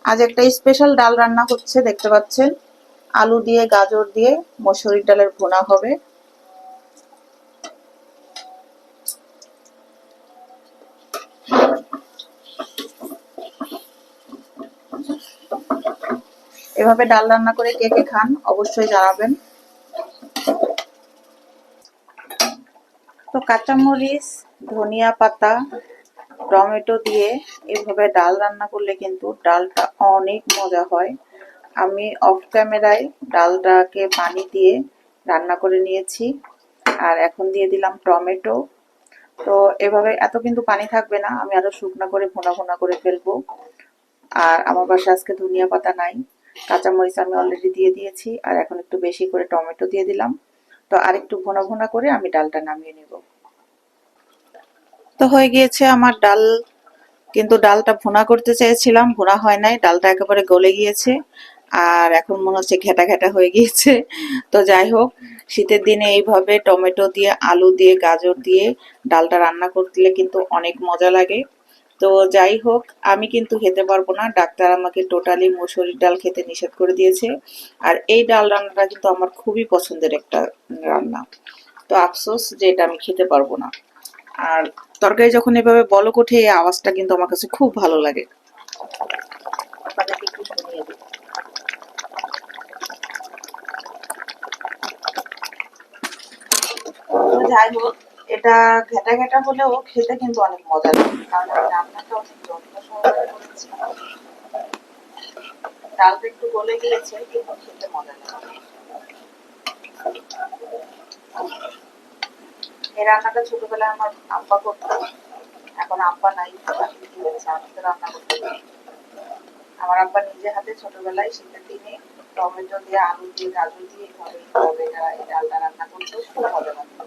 আজ একটা স্পেশাল ডাল রান্না হচ্ছে, দেখতে পাচ্ছেন। আলু দিয়ে গাজর দিয়ে মসুরির ডালের ভুনা হবে। এভাবে ডাল রান্না করে কে কে খান অবশ্যই জানাবেন। তো কাঁচামরিচ, ধনিয়া পাতা, টমেটো দিয়ে এভাবে ডাল রান্না করলে কিন্তু ডালটা অনেক মজা হয়। আমি অফ ক্যামেরায় ডালটাকে পানি দিয়ে রান্না করে নিয়েছি, আর এখন দিয়ে দিলাম টমেটো। তো এভাবে এত কিন্তু পানি থাকবে না, আমি আরো শুকনো করে ভুনা ভুনা করে ফেলবো। আর আমার বাসায় আজকে ধনিয়া পাতা নাই, কাঁচামরিচ আমি অলরেডি দিয়ে দিয়েছি, আর এখন একটু বেশি করে টমেটো দিয়ে দিলাম। তো আর একটু ভুনা ভুনা করে আমি ডালটা নামিয়ে নিব। তো হয়ে গিয়েছে আমার ডাল, কিন্তু ডালটা ভুনা করতে চেয়েছিলাম, ভুনা হয় নাই, ডালটা একেবারে গলে গিয়েছে। আর এখন মনে হচ্ছে ঘেটা ঘেটা হয়ে গিয়েছে। তো যাই হোক, শীতের দিনে এইভাবে টমেটো দিয়ে, আলু দিয়ে, গাজর দিয়ে ডালটা রান্না করলে কিন্তু অনেক মজা লাগে। তো যাই হোক, আমি কিন্তু খেতে পারবো না, ডাক্তার আমাকে টোটালি মসুরির ডাল খেতে নিষেধ করে দিয়েছে। আর এই ডাল রান্নাটা কিন্তু আমার খুবই পছন্দের একটা রান্না। তো আফসোস যে এটা আমি খেতে পারবো না। আর তরকারি যখন এভাবে বলক ওঠে, এই আওয়াজটা কিন্তু আমার কাছে খুব ভালো লাগে। আপনাদেরকে একটু শুনিয়ে দিই। তো যাই হোক, এটা ঘেটা ঘেটা হলেও খেতে কিন্তু অনেক মজা লাগে, কারণ আমি রান্নাটা অনেক যত্ন সহকারে করেছি। ডালটা একটু গলে গিয়েছে, কিন্তু খেতে মজা লাগে। এই রান্নাটা ছোটবেলায় আমার আব্বা করতো, এখন আব্বা নাই, কি হয়েছে, আমি তো রান্না করতে পারি। আমার আব্বা নিজে হাতে ছোটবেলায় শীতের দিনে টমেটো দিয়ে, আলু দিয়ে, গাজর দিয়ে এইভাবে এই ডালটা রান্না করতো, খুব মজা লাগতো।